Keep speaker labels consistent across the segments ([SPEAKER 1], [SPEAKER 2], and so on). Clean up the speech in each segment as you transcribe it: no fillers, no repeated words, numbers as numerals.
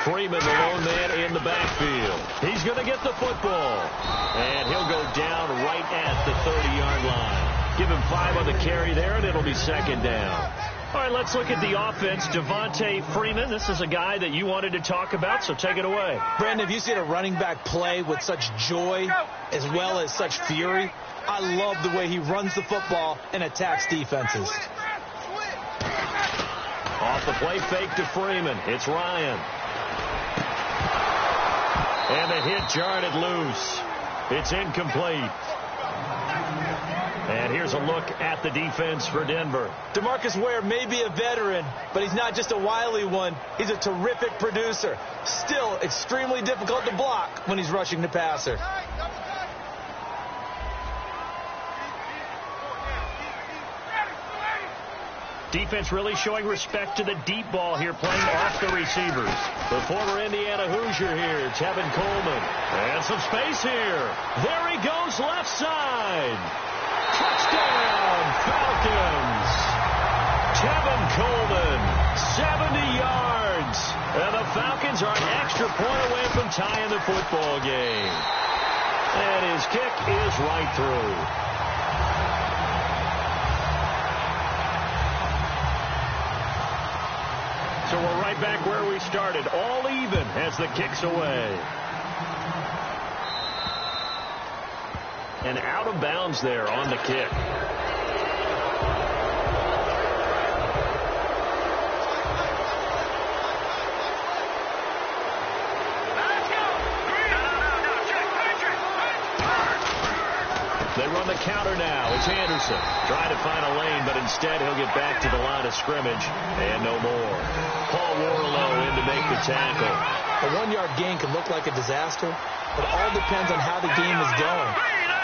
[SPEAKER 1] Freeman, the lone man in the backfield. He's going to get the football. And he'll go down right at the 30-yard line. Give him 5 on the carry there, and it'll be second down. All right, let's look at the offense. Devontae Freeman, this is a guy that you wanted to talk about, so take it away.
[SPEAKER 2] Brandon, have you seen a running back play with such joy as well as such fury? I love the way he runs the football and attacks defenses.
[SPEAKER 1] Off the play fake to Freeman. It's Ryan. And the hit jarred it loose. It's incomplete. And here's a look at the defense for Denver.
[SPEAKER 2] DeMarcus Ware may be a veteran, but he's not just a wily one. He's a terrific producer. Still extremely difficult to block when he's rushing the passer.
[SPEAKER 1] Defense really showing respect to the deep ball here, playing off the receivers. The former Indiana Hoosier here, Tevin Coleman. And some space here. There he goes, left side. Touchdown, Falcons. Tevin Coleman, 70 yards. And the Falcons are an extra point away from tying the football game. And his kick is right through. So we're right back where we started, all even as the kick's away. And out of bounds there on the kick. They run the counter now. It's Anderson. Trying to find a lane, but instead he'll get back to the line of scrimmage. And no more. Paul Warlow in to make the tackle.
[SPEAKER 2] A 1-yard gain can look like a disaster, but it all depends on how the game is going.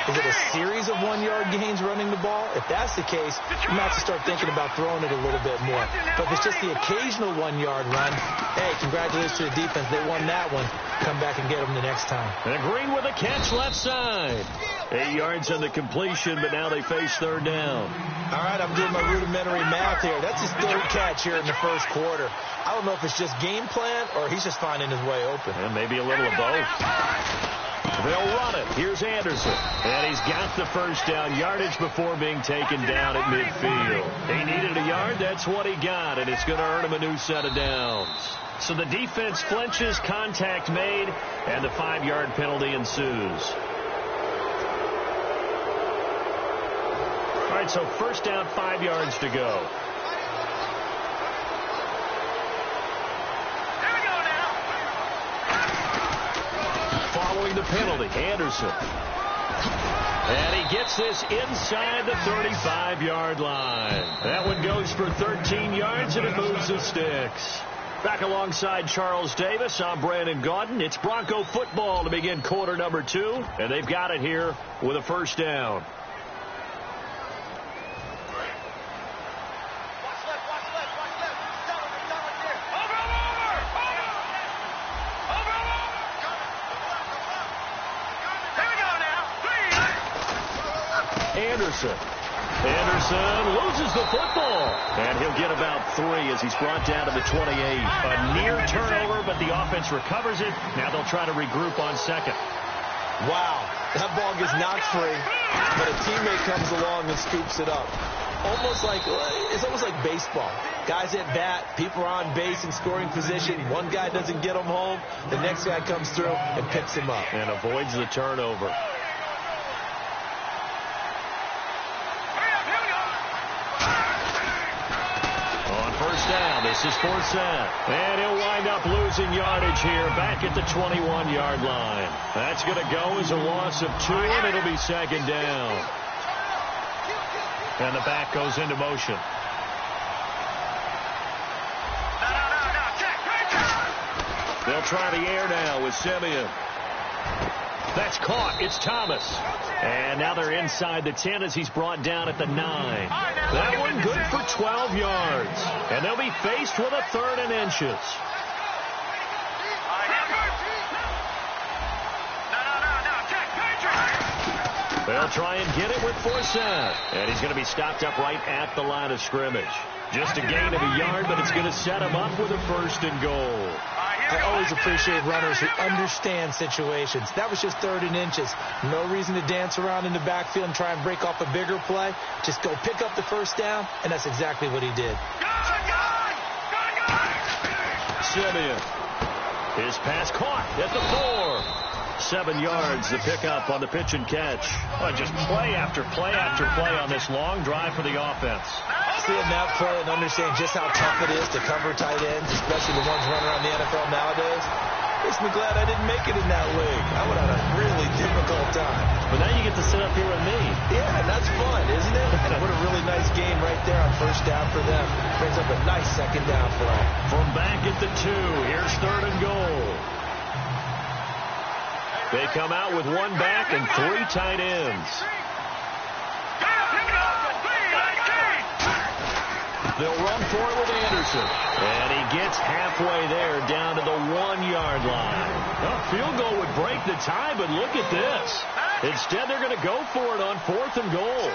[SPEAKER 2] Is it a series of 1-yard gains running the ball? If that's the case, you might have to start thinking about throwing it a little bit more. But if it's just the occasional 1-yard run, hey, congratulations to the defense. They won that one. Come back and get them the next time.
[SPEAKER 1] And Green with a catch left side. 8 yards on the completion, but now they face third down.
[SPEAKER 2] All right, I'm doing my rudimentary math here. That's his third catch here in the first quarter. I don't know if it's just game plan or he's just finding his way open.
[SPEAKER 1] And maybe a little of both. They'll run it. Here's Anderson. And he's got the first down yardage before being taken down at midfield. He needed a yard. That's what he got, and it's going to earn him a new set of downs. So the defense flinches, contact made, and the 5-yard penalty ensues. All right, so first down, 5 yards to go. Following the penalty, Anderson. And he gets this inside the 35-yard line. That one goes for 13 yards, and it moves the sticks. Back alongside Charles Davis, I'm Brandon Gaudin. It's Bronco football to begin quarter number 2, and they've got it here with a first down. Anderson loses the football, and he'll get about 3 as he's brought down to the 28. A near turnover, but the offense recovers it. Now they'll try to regroup on second.
[SPEAKER 2] Wow, that ball gets knocked free, but a teammate comes along and scoops it up. It's almost like baseball. Guys at bat, people are on base in scoring position. One guy doesn't get him home. The next guy comes through and picks him up.
[SPEAKER 1] And avoids the turnover. Down. This is Forsett. And he'll wind up losing yardage here back at the 21-yard line. That's going to go as a loss of 2, and it'll be second down. And the back goes into motion. They'll try the air now with Simeon. That's caught. It's Thomas. And now they're inside the 10 as he's brought down at the 9. That one good for 12 yards. And they'll be faced with a 3rd and inches. They'll try and get it with Forsett. And he's going to be stopped up right at the line of scrimmage. Just a gain of a yard, but it's going to set him up with a 1st and goal.
[SPEAKER 2] I always appreciate runners who understand situations. That was just 3rd and inches. No reason to dance around in the backfield and try and break off a bigger play. Just go pick up the first down, and that's exactly what he did.
[SPEAKER 1] Simeon. His pass caught at the 4. 7 yards to pick up on the pitch and catch. Oh, just play after play after play on this long drive for the offense.
[SPEAKER 2] Seeing that play and understand just how tough it is to cover tight ends, especially the ones running around the NFL nowadays, makes me glad I didn't make it in that league. I would have had a really difficult time.
[SPEAKER 1] But now you get to sit up here with me.
[SPEAKER 2] Yeah, and that's fun, isn't it? And what a really nice game right there on first down for them. Brings up a nice second down for them.
[SPEAKER 1] From back at the 2, here's 3rd and goal. They come out with 1 back and 3 tight ends. They'll run for it with Anderson. And he gets halfway there down to the 1-yard line. A field goal would break the tie, but look at this. Instead, they're going to go for it on 4th and goal.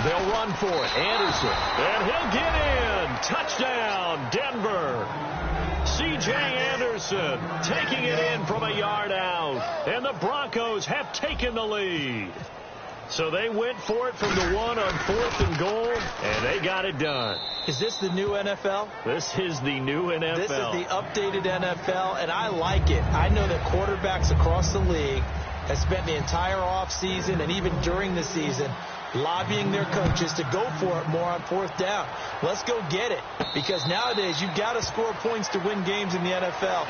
[SPEAKER 1] They'll run for it. Anderson. And he'll get in. Touchdown, Denver. C.J. Anderson taking it in from a yard out. And the Broncos have taken the lead. So they went for it from the 1 on 4th and goal, and they got it done.
[SPEAKER 2] Is this the new NFL?
[SPEAKER 1] This is the new NFL.
[SPEAKER 2] This is the updated NFL, and I like it. I know that quarterbacks across the league have spent the entire offseason and even during the season lobbying their coaches to go for it more on 4th down. Let's go get it, because nowadays you've got to score points to win games in the NFL.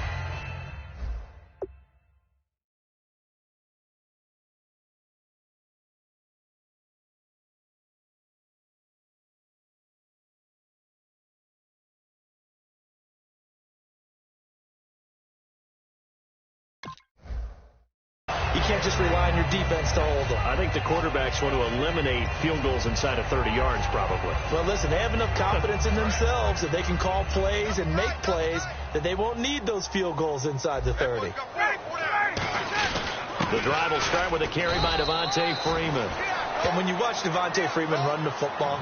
[SPEAKER 2] You can't just rely on your defense to hold them.
[SPEAKER 1] I think the quarterbacks want to eliminate field goals inside of 30 yards, probably.
[SPEAKER 2] Well, listen, they have enough confidence in themselves that they can call plays and make plays that they won't need those field goals inside the 30.
[SPEAKER 1] The drive will start with a carry by Devontae Freeman.
[SPEAKER 2] And when you watch Devontae Freeman run the football,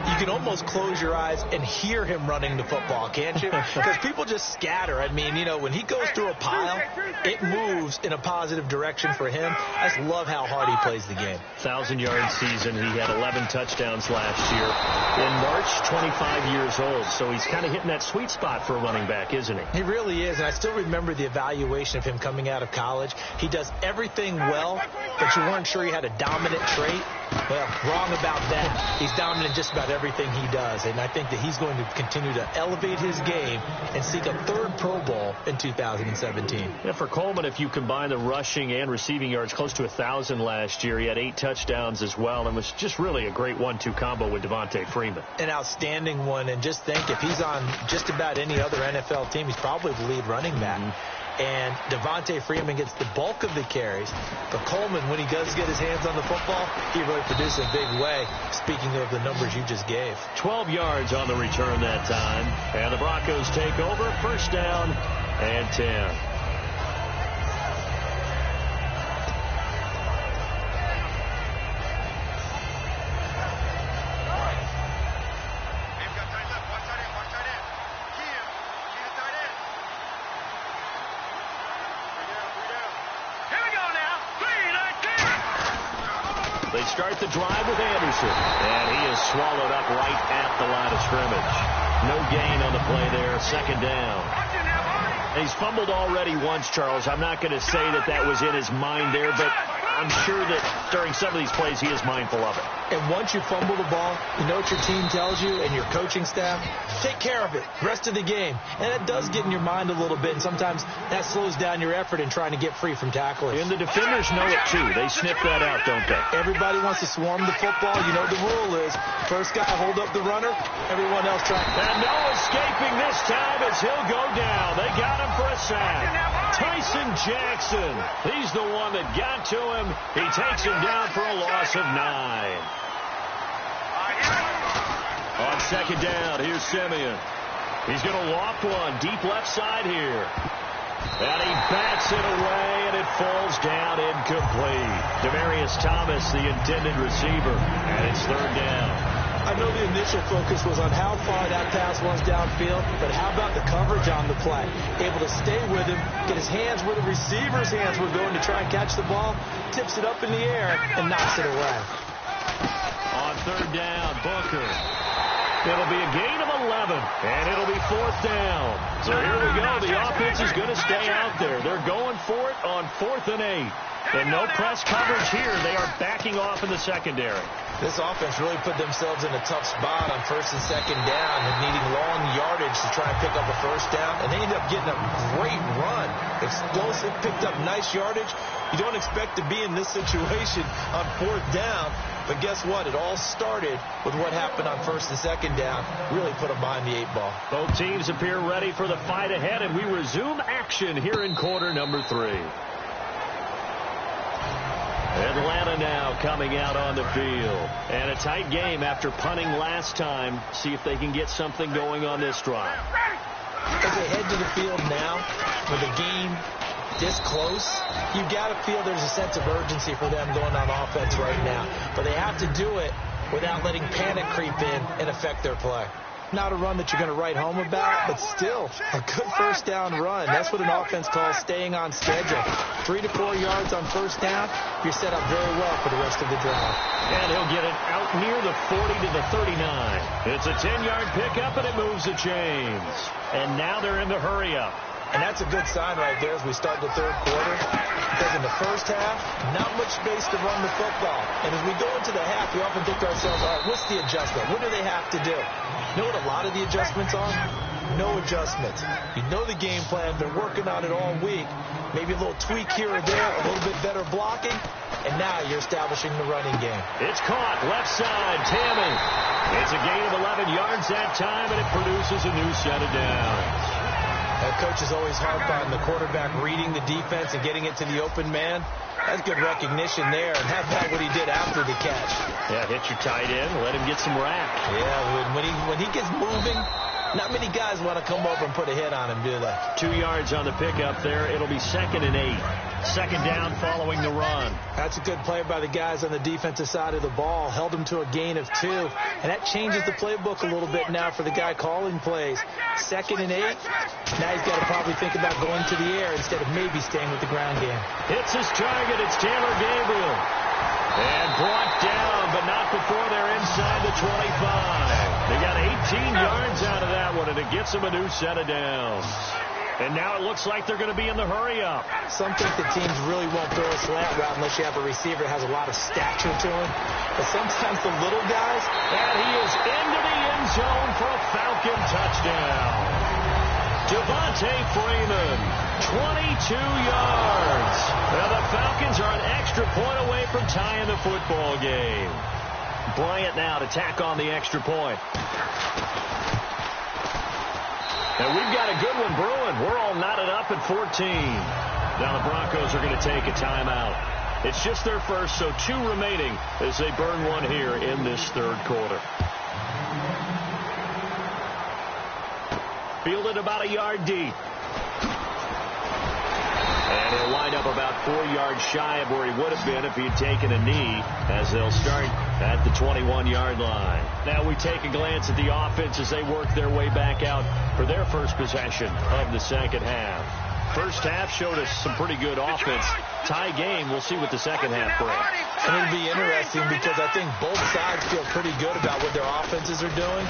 [SPEAKER 2] you can almost close your eyes and hear him running the football, can't you? Because people just scatter. I mean, you know, when he goes through a pile, it moves in a positive direction for him. I just love how hard he plays the game.
[SPEAKER 1] 1,000-yard season. He had 11 touchdowns last year. In March, 25 years old. So he's kind of hitting that sweet spot for a running back, isn't he?
[SPEAKER 2] He really is. And I still remember the evaluation of him coming out of college. He does everything well, but you weren't sure he had a dominant trait. Well, wrong about that. He's dominant in just about everything he does, and I think that he's going to continue to elevate his game and seek a 3rd Pro Bowl in 2017.
[SPEAKER 1] Yeah, for Coleman, if you combine the rushing and receiving yards, close to 1,000 last year. He had 8 touchdowns as well, and was just really a great 1-2 combo with Devontae Freeman.
[SPEAKER 2] An outstanding one, and just think, if he's on just about any other NFL team, he's probably the lead running back. And Devontae Freeman gets the bulk of the carries. But Coleman, when he does get his hands on the football, he really produces in a big way, speaking of the numbers you just gave.
[SPEAKER 1] 12 yards on the return that time. And the Broncos take over. 1st down and 10. They start the drive with Anderson, and he is swallowed up right at the line of scrimmage. No gain on the play there, 2nd down. And he's fumbled already once, Charles. I'm not going to say that that was in his mind there, but I'm sure that during some of these plays he is mindful of it.
[SPEAKER 2] And once you fumble the ball, you know what your team tells you and your coaching staff? Take care of it rest of the game. And it does get in your mind a little bit, and sometimes that slows down your effort in trying to get free from tacklers.
[SPEAKER 1] And the defenders know it, too. They sniff that out, don't they?
[SPEAKER 2] Everybody wants to swarm the football. You know the rule is, first guy hold up the runner, everyone else try.
[SPEAKER 1] And no escaping this time as he'll go down. They got him for a sack. Tyson Jackson, he's the one that got to him. He takes him down for a loss of 9. On 2nd down, here's Simeon. He's going to loft one deep left side here. And he bats it away, and it falls down incomplete. Demaryius Thomas, the intended receiver, and it's third down.
[SPEAKER 2] I know the initial focus was on how far that pass was downfield, but how about the coverage on the play? Able to stay with him, get his hands where the receiver's hands were going to try and catch the ball, tips it up in the air, and knocks it away.
[SPEAKER 1] On third down, Booker. It'll be a gain of 11, and it'll be fourth down. So here we go. The offense is going to stay out there. They're going for it on 4th and 8. And no press coverage here. They are backing off in the secondary.
[SPEAKER 2] This offense really put themselves in a tough spot on 1st and 2nd down and needing long yardage to try and pick up a first down. And they ended up getting a great run. Explosive, picked up nice yardage. You don't expect to be in this situation on 4th down. But guess what? It all started with what happened on 1st and 2nd down. Really put them behind the 8 ball.
[SPEAKER 1] Both teams appear ready for the fight ahead, and we resume action here in quarter number 3. Atlanta now coming out on the field. And a tight game after punting last time. See if they can get something going on this drive.
[SPEAKER 2] As they head to the field now with a game this close, you've got to feel there's a sense of urgency for them going on offense right now. But they have to do it without letting panic creep in and affect their play. Not a run that you're going to write home about, but still a good first down run. That's what an offense calls staying on schedule. 3 to 4 yards on first down, you're set up very well for the rest of the drive.
[SPEAKER 1] And he'll get it out near the 40 to the 39. It's a 10-yard pickup, and it moves the chains. And now they're in the hurry-up.
[SPEAKER 2] And that's a good sign right there as we start the third quarter. Because in the first half, not much space to run the football. And as we go into the half, we often think to ourselves, all right, what's the adjustment? What do they have to do? You know what a lot of the adjustments are? No adjustment. You know the game plan. They're working on it all week. Maybe a little tweak here or there, a little bit better blocking. And now you're establishing the running game.
[SPEAKER 1] It's caught. Left side. Tammy. It's a gain of 11 yards that time, and it produces a new set of downs.
[SPEAKER 2] That coach is always harp on the quarterback reading the defense and getting it to the open man. That's good recognition there. And how about what he did after the catch?
[SPEAKER 1] Yeah, hit your tight end. Let him get some rack.
[SPEAKER 2] Yeah, when he gets moving, not many guys want to come over and put a hit on him, do they?
[SPEAKER 1] 2 yards on the pickup there. It'll be 2nd and 8. Second down following the run.
[SPEAKER 2] That's a good play by the guys on the defensive side of the ball. Held them to a gain of 2. And that changes the playbook a little bit now for the guy calling plays. 2nd and 8. Now he's got to probably think about going to the air instead of maybe staying with the ground game.
[SPEAKER 1] Hits his target. It's Taylor Gabriel. And brought down, but not before they're inside the 25. They got 18 yards out of that one, and it gets them a new set of downs. And now it looks like they're going to be in the hurry-up.
[SPEAKER 2] Some think that teams really won't throw a slant route unless you have a receiver that has a lot of stature to him. But sometimes the little guys...
[SPEAKER 1] And he is into the end zone for a Falcon touchdown. Devontae Freeman, 22 yards. Now the Falcons are an extra point away from tying the football game. Bryant now to tack on the extra point. And we've got a good one brewing. We're all knotted up at 14. Now the Broncos are going to take a timeout. It's just their first, so 2 remaining as they burn one here in this third quarter. Fielded about a yard deep. And he'll wind up about 4 yards shy of where he would have been if he had taken a knee, as they'll start at the 21-yard line. Now we take a glance at the offense as they work their way back out for their first possession of the second half. First half showed us some pretty good offense. Tie game. We'll see what the second half brings.
[SPEAKER 2] And it'll be interesting because I think both sides feel pretty good about what their offenses are doing.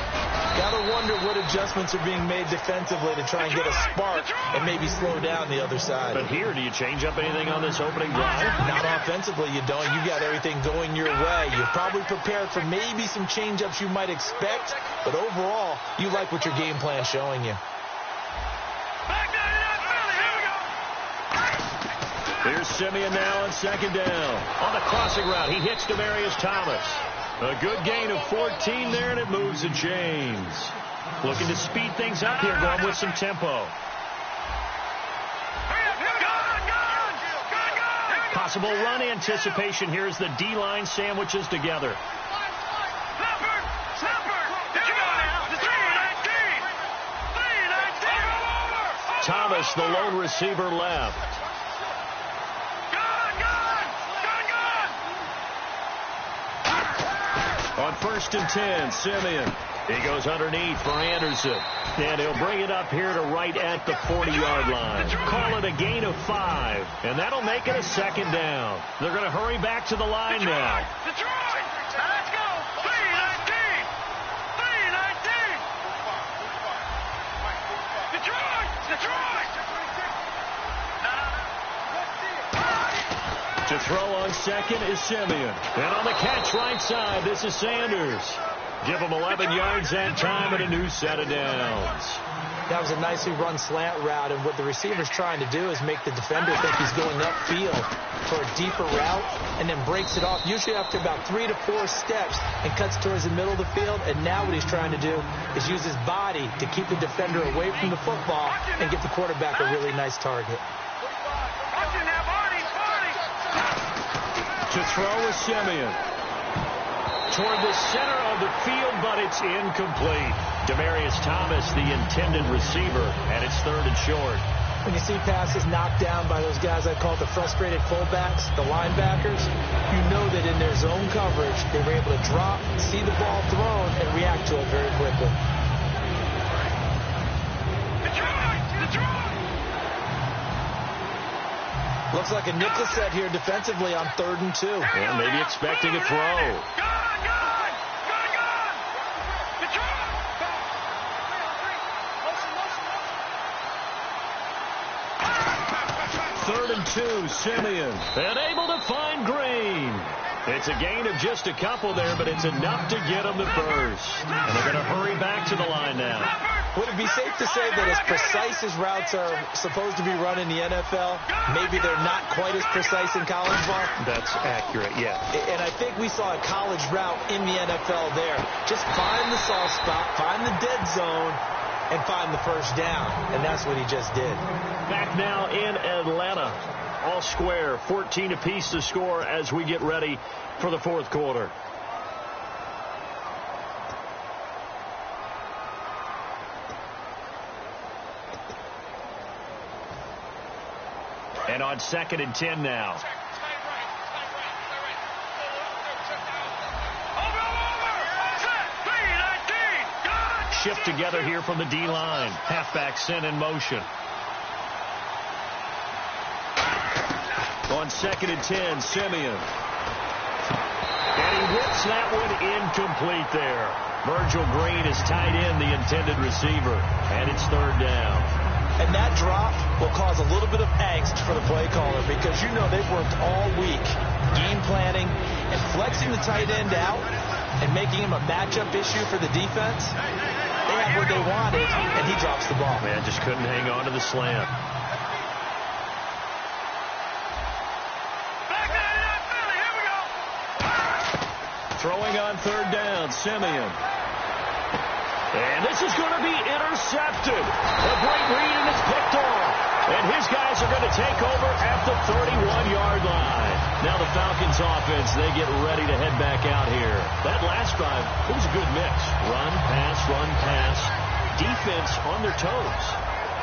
[SPEAKER 2] Got to wonder what adjustments are being made defensively to try and get a spark and maybe slow down the other side.
[SPEAKER 1] But here, do you change up anything on this opening drive?
[SPEAKER 2] Not offensively, you don't. You got everything going your way. You're probably prepared for maybe some change-ups you might expect, but overall, you like what your game plan's showing you.
[SPEAKER 1] Here's Simeon now on second down. On the crossing route, he hits Demaryius Thomas. A good gain of 14 there, and it moves the chains. Looking to speed things up here, going with some tempo. Possible run anticipation here as the D-line sandwiches together. Thomas, the lone receiver left. On 1st and 10, Simeon. He goes underneath for Anderson. And he'll bring it up here to right at the 40-yard line. Call it a gain of 5. And that'll make it a 2nd down. They're going to hurry back to the line now.
[SPEAKER 3] Detroit! Let's go! 3-19! 3-19! Detroit! Detroit!
[SPEAKER 1] To throw on 2nd is Simeon. And on the catch right side, this is Sanders. Give him 11 yards that time and a new set of downs.
[SPEAKER 2] That was a nicely run slant route, and what the receiver's trying to do is make the defender think he's going upfield for a deeper route and then breaks it off, usually after about 3 to 4 steps, and cuts towards the middle of the field. And now what he's trying to do is use his body to keep the defender away from the football and get the quarterback a really nice target.
[SPEAKER 1] To throw is Simeon. Toward the center of the field, but it's incomplete. Demaryius Thomas, the intended receiver, and it's 3rd and short.
[SPEAKER 2] When you see passes knocked down by those guys I call the frustrated fullbacks, the linebackers, you know that in their zone coverage, they were able to drop, see the ball thrown, and react to it very quickly. Looks like a nickel set here defensively on 3rd and 2.
[SPEAKER 1] And maybe expecting a throw. 3rd and 2, Simeon. And able to find Green. It's a gain of just a couple there, but it's enough to get them the first. And they're going to hurry back to the line now.
[SPEAKER 2] Would it be safe to say that as precise as routes are supposed to be run in the NFL, maybe they're not quite as precise in college ball?
[SPEAKER 1] That's accurate, yeah.
[SPEAKER 2] And I think we saw a college route in the NFL there. Just find the soft spot, find the dead zone, and find the first down. And that's what he just did.
[SPEAKER 1] Back now in Atlanta. All square, 14 apiece to score as we get ready for the 4th quarter. And on 2nd and 10 now. Shift together here from the D-line. Halfback sent in motion. On 2nd and 10, Simeon. And he whips that one incomplete there. Virgil Green is tied in, the intended receiver. And it's 3rd down.
[SPEAKER 2] And that drop will cause a little bit of angst for the play caller because you know they've worked all week game planning and flexing the tight end out and making him a matchup issue for the defense. They have what they wanted, and he drops the ball.
[SPEAKER 1] Man, just couldn't hang on to the slant. Throwing on 3rd down, Simeon. And this is going to be intercepted. A great read, and it's picked off. And his guys are going to take over at the 31-yard line. Now the Falcons offense, they get ready to head back out here. That last drive, it was a good mix. Run, pass, defense on their toes.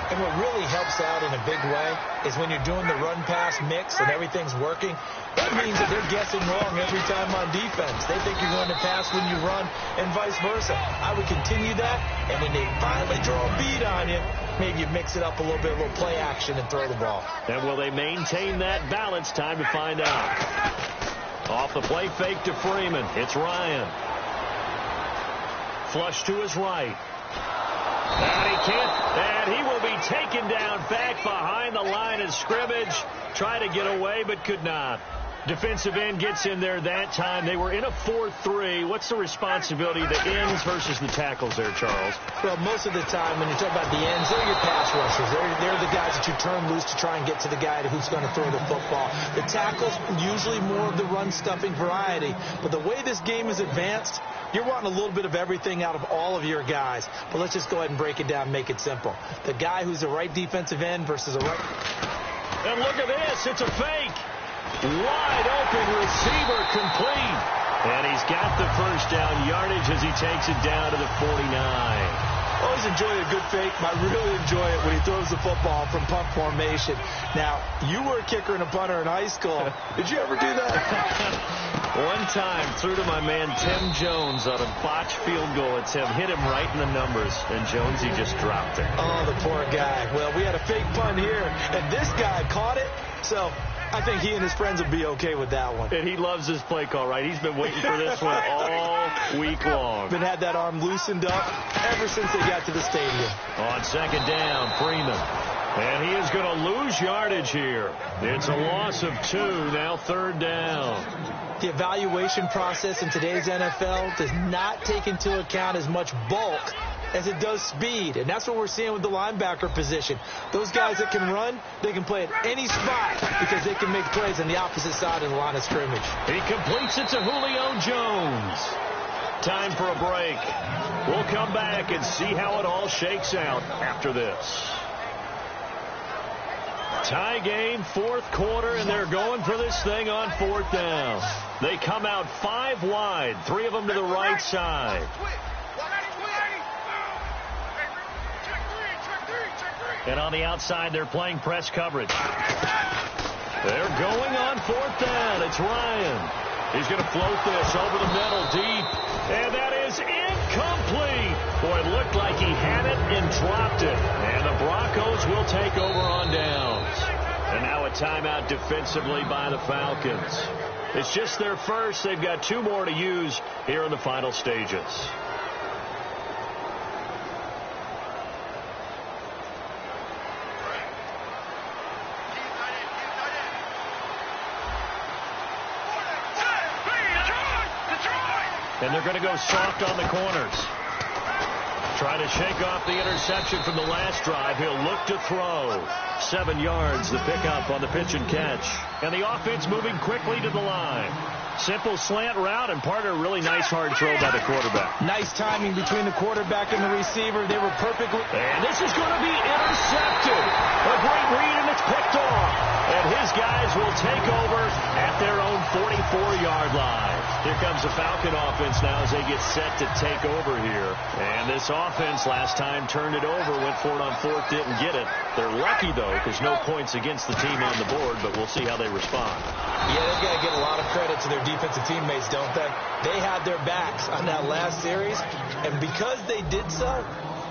[SPEAKER 2] And what really helps out in a big way is when you're doing the run-pass mix and everything's working, that means that they're guessing wrong every time on defense. They think you're going to pass when you run and vice versa. I would continue that, and when they finally draw a bead on you, maybe you mix it up a little bit, a little play action, and throw the ball.
[SPEAKER 1] And will they maintain that balance? Time to find out. Off the play fake to Freeman. It's Ryan. Flush to his right. And he can't. And he will be taken down back behind the line of scrimmage. Try to get away, but could not. Defensive end gets in there that time. They were in a 4-3. What's the responsibility of the ends versus the tackles there, Charles?
[SPEAKER 2] Well, most of the time when you talk about the ends, they're your pass rushers. They're the guys that you turn loose to try and get to the guy who's going to throw the football. The tackles, usually more of the run-stuffing variety. But the way this game is advanced, you're wanting a little bit of everything out of all of your guys. But let's just go ahead and break it down and make it simple. The guy who's a right defensive end versus a right...
[SPEAKER 1] And look at this. It's a fake. Wide open receiver complete. And he's got the first down yardage as he takes it down to the 49.
[SPEAKER 2] Always enjoy a good fake. I really enjoy it when he throws the football from punt formation. Now, you were a kicker and a punter in high school. Did you ever do that?
[SPEAKER 1] One time, threw to my man Tim Jones on a botched field goal. It's him. Hit him right in the numbers. And Jones, he just dropped it.
[SPEAKER 2] Oh, the poor guy. Well, we had a fake punt here, and this guy caught it. So I think he and his friends will be okay with that one.
[SPEAKER 1] And he loves his play call, right? He's been waiting for this one all week long.
[SPEAKER 2] Been had that arm loosened up ever since they got to the stadium.
[SPEAKER 1] On second down, Freeman. And he is going to lose yardage here. It's a loss of 2, now third down.
[SPEAKER 2] The evaluation process in today's NFL does not take into account as much bulk as it does speed. And that's what we're seeing with the linebacker position. Those guys that can run, they can play at any spot because they can make plays on the opposite side of the line of scrimmage.
[SPEAKER 1] He completes it to Julio Jones. Time for a break. We'll come back and see how it all shakes out after this. Tie game, fourth quarter, and they're going for this thing on fourth down. They come out 5 wide, 3 of them to the right side. And on the outside, they're playing press coverage. They're going on fourth down. It's Ryan. He's going to float this over the middle deep. And that is incomplete. Boy, it looked like he had it and dropped it. And the Broncos will take over on downs. And now a timeout defensively by the Falcons. It's just their first. They've got 2 more to use here in the final stages. And they're going to go soft on the corners. Trying to shake off the interception from the last drive. He'll look to throw. 7 yards, the pickup on the pitch and catch. And the offense moving quickly to the line. Simple slant route, and part of a really nice hard throw by the quarterback.
[SPEAKER 2] Nice timing between the quarterback and the receiver. They were perfectly...
[SPEAKER 1] And this is going to be intercepted. A great read, and it's picked off. And his guys will take over at their own 44-yard line. Here comes the Falcon offense now as they get set to take over here. And this offense last time turned it over, went for it on fourth, didn't get it. They're lucky, though, because no points against the team on the board, but we'll see how they respond.
[SPEAKER 2] Yeah, they've got to give a lot of credit to their defensive teammates, don't they? They had their backs on that last series, and because they did so,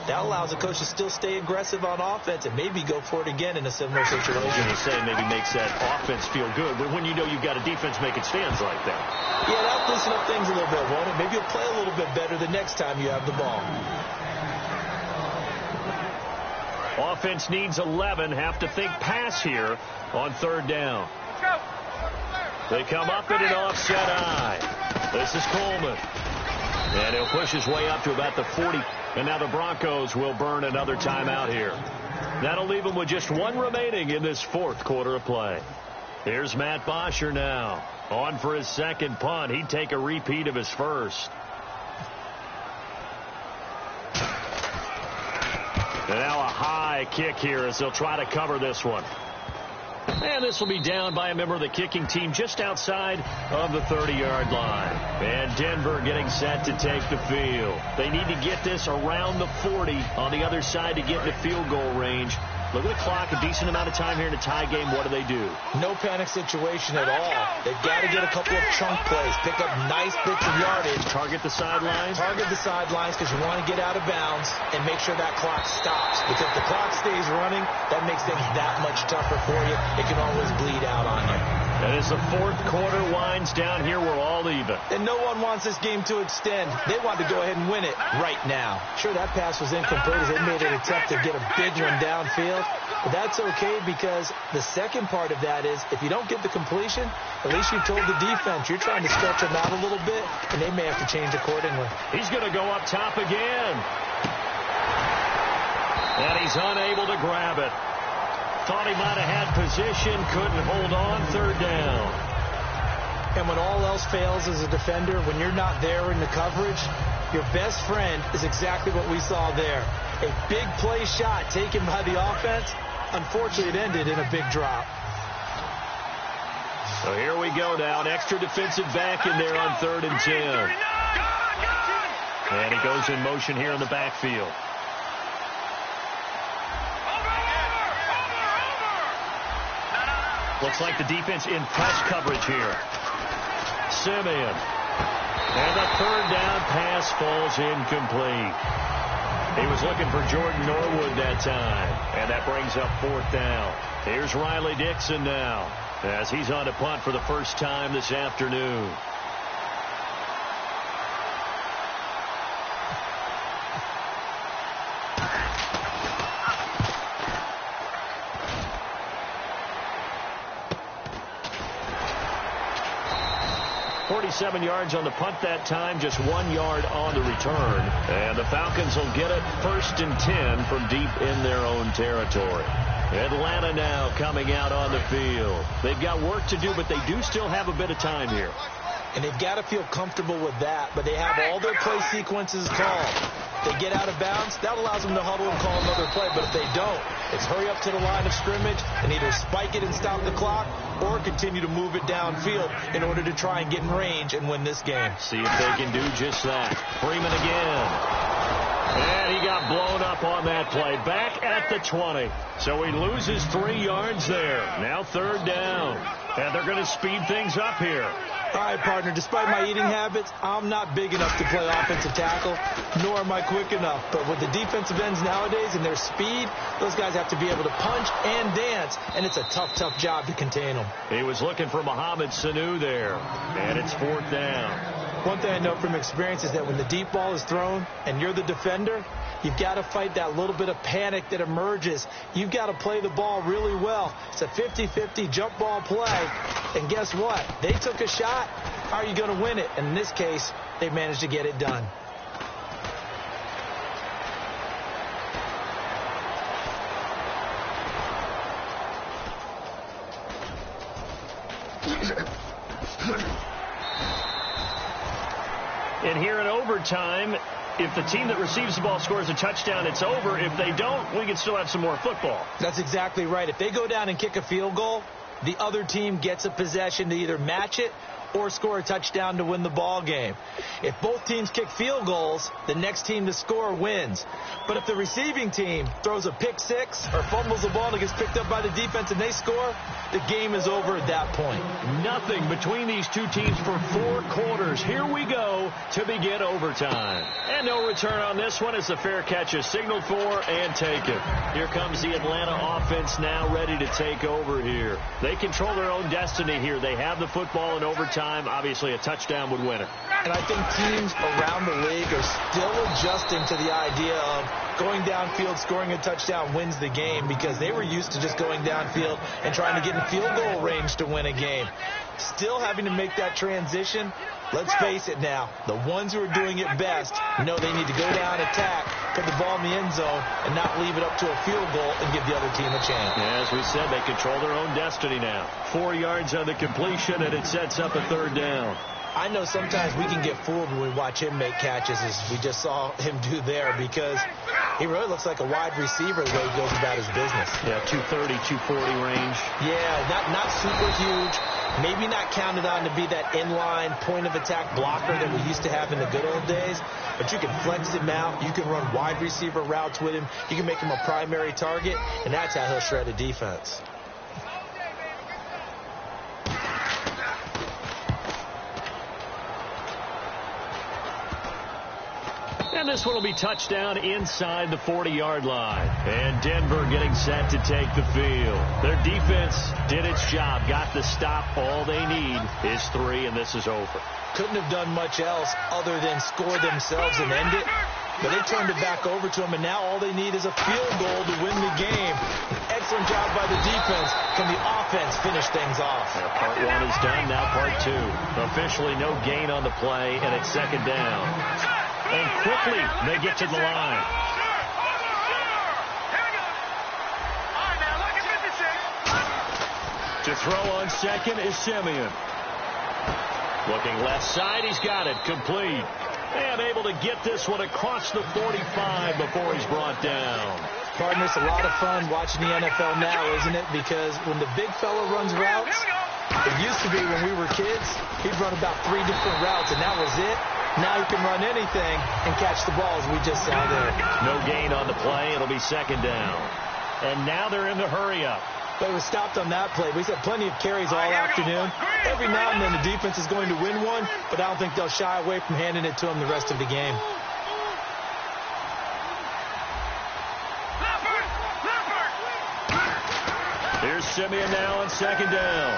[SPEAKER 2] that allows the coach to still stay aggressive on offense and maybe go for it again in a similar situation.
[SPEAKER 1] You say maybe makes that offense feel good, but when you know you've got a defense making stands like that.
[SPEAKER 2] Yeah, that'll loosen up things a little bit, won't it? Maybe you'll play a little bit better the next time you have the ball.
[SPEAKER 1] Offense needs 11. Have to think pass here on third down. They come up in an offset eye. This is Coleman. And he'll push his way up to about the 40. And now the Broncos will burn another timeout here. That'll leave them with just 1 remaining in this fourth quarter of play. Here's Matt Bosher now. On for his second punt. He'd take a repeat of his first. And now a high kick here as they'll try to cover this one. And this will be down by a member of the kicking team just outside of the 30-yard line. And Denver getting set to take the field. They need to get this around the 40 on the other side to get into field goal range. Look at the clock, a decent amount of time here in a tie game. What do?
[SPEAKER 2] No panic situation at all. They've got to get a couple of chunk plays, pick up nice bits of yardage.
[SPEAKER 1] Target the sidelines?
[SPEAKER 2] Target the sidelines because you want to get out of bounds and make sure that clock stops. Because if the clock stays running, that makes things that much tougher for you. It can always bleed out on you.
[SPEAKER 1] And as the fourth quarter winds down here, we're all even.
[SPEAKER 2] And no one wants this game to extend. They want to go ahead and win it right now. Sure, that pass was incomplete as they made an attempt to get a big one downfield. But that's okay because the second part of that is if you don't get the completion, at least you've told the defense you're trying to stretch them out a little bit, and they may have to change accordingly.
[SPEAKER 1] He's going to go up top again. And he's unable to grab it. Thought he might have had position, couldn't hold on, third down.
[SPEAKER 2] And when all else fails as a defender, when you're not there in the coverage, your best friend is exactly what we saw there. A big play shot taken by the offense. Unfortunately, it ended in a big drop.
[SPEAKER 1] So here we go now. An extra defensive back in there on 3rd and 10. And he goes in motion here in the backfield. Looks like the defense in press coverage here. Simeon. And the third down pass falls incomplete. He was looking for Jordan Norwood that time. And that brings up fourth down. Here's Riley Dixon now, as he's on to punt for the first time this afternoon. .47 yards on the punt that time, just 1 yard on the return. And the Falcons will get it 1st and 10 from deep in their own territory. Atlanta now coming out on the field. They've got work to do, but they do still have a bit of time here.
[SPEAKER 2] And they've got to feel comfortable with that, but they have all their play sequences called. They get out of bounds, that allows them to huddle and call another play. But if they don't, it's hurry up to the line of scrimmage and either spike it and stop the clock or continue to move it downfield in order to try and get in range and win this game.
[SPEAKER 1] See if they can do just that. Freeman again. And he got blown up on that play. Back at the 20. So he loses 3 yards there. Now 3rd down. And they're going to speed things up here.
[SPEAKER 2] All right, partner, despite my eating habits, I'm not big enough to play offensive tackle, nor am I quick enough. But with the defensive ends nowadays and their speed, those guys have to be able to punch and dance, and it's a tough, tough job to contain them.
[SPEAKER 1] He was looking for Mohamed Sanu there, and it's 4th down.
[SPEAKER 2] One thing I know from experience is that when the deep ball is thrown and you're the defender, you've got to fight that little bit of panic that emerges. You've got to play the ball really well. It's a 50-50 jump ball play. And guess what? They took a shot. How are you going to win it? And in this case, they managed to get it done.
[SPEAKER 1] And here in overtime, if the team that receives the ball scores a touchdown, it's over. If they don't, we can still have some more football.
[SPEAKER 2] That's exactly right. If they go down and kick a field goal, the other team gets a possession to either match it or score a touchdown to win the ball game. If both teams kick field goals, the next team to score wins. But if the receiving team throws a pick six or fumbles the ball and it gets picked up by the defense and they score, the game is over at that point.
[SPEAKER 1] Nothing between these two teams for 4 quarters. Here we go to begin overtime. And no return on this one as the fair catch is signaled for and taken. Here comes the Atlanta offense now ready to take over here. They control their own destiny here. They have the football in overtime. Obviously, a touchdown would win it.
[SPEAKER 2] And I think teams around the league are still adjusting to the idea of going downfield, scoring a touchdown wins the game, because they were used to just going downfield and trying to get in field goal range to win a game. Still having to make that transition. Let's face it now, the ones who are doing it best know they need to go down, attack, put the ball in the end zone, and not leave it up to a field goal and give the other team a chance.
[SPEAKER 1] Yeah, as we said, they control their own destiny now. 4 yards on the completion, and it sets up a 3rd down.
[SPEAKER 2] I know sometimes we can get fooled when we watch him make catches, as we just saw him do there, because he really looks like a wide receiver the way he goes about his business.
[SPEAKER 1] Yeah, 230, 240 range.
[SPEAKER 2] Yeah, not super huge. Maybe not counted on to be that inline point-of-attack blocker that we used to have in the good old days, but you can flex him out. You can run wide receiver routes with him. You can make him a primary target, and that's how he'll shred a defense.
[SPEAKER 1] And this one will be touchdown inside the 40-yard line. And Denver getting set to take the field. Their defense did its job, got the stop. All they need is 3, and this is over.
[SPEAKER 2] Couldn't have done much else other than score themselves and end it. But they turned it back over to them, and now all they need is a field goal to win the game. Excellent job by the defense. Can the offense finish things off?
[SPEAKER 1] Now part 1 is done, now part 2. Officially no gain on the play, and it's 2nd down. And quickly, they get to the line. To throw on second is Simeon. Looking left side, he's got it, complete. And able to get this one across the 45 before he's brought down.
[SPEAKER 2] Partner, it's a lot of fun watching the NFL now, isn't it? Because when the big fella runs routes, it used to be when we were kids, he'd run about 3 different routes, and that was it. Now he can run anything and catch the balls we just saw there.
[SPEAKER 1] No gain on the play. It'll be 2nd down. And now they're in the hurry-up.
[SPEAKER 2] But it was stopped on that play. He's had plenty of carries all afternoon. Every now and then the defense is going to win one, but I don't think they'll shy away from handing it to him the rest of the game.
[SPEAKER 1] Here's Simeon now on second down.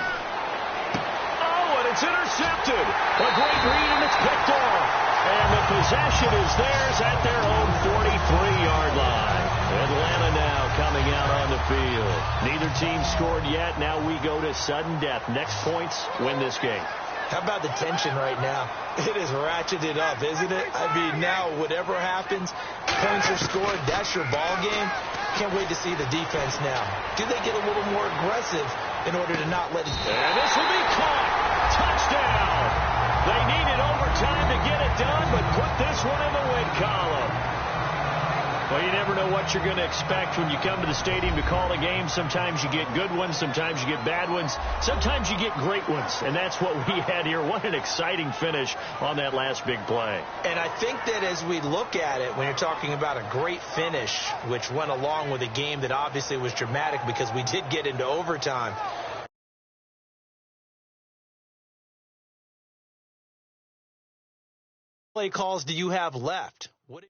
[SPEAKER 1] Oh, and it's intercepted. A great read, and it's picked off. And the possession is theirs at their own 43-yard line. Atlanta now coming out on the field. Neither team scored yet. Now we go to sudden death. Next points win this game.
[SPEAKER 2] How about the tension right now? It is ratcheted up, isn't it? I mean, now whatever happens, points are scored. That's your ball game. Can't wait to see the defense now. Do they get a little more aggressive in order to not let it...
[SPEAKER 1] And this will be caught. Touchdown. They needed overtime to get it done, but put this one in the win column. Well, you never know what you're going to expect when you come to the stadium to call a game. Sometimes you get good ones. Sometimes you get bad ones. Sometimes you get great ones. And that's what we had here. What an exciting finish on that last big play.
[SPEAKER 2] And I think that as we look at it, when you're talking about a great finish, which went along with a game that obviously was dramatic because we did get into overtime, play calls do you have left? What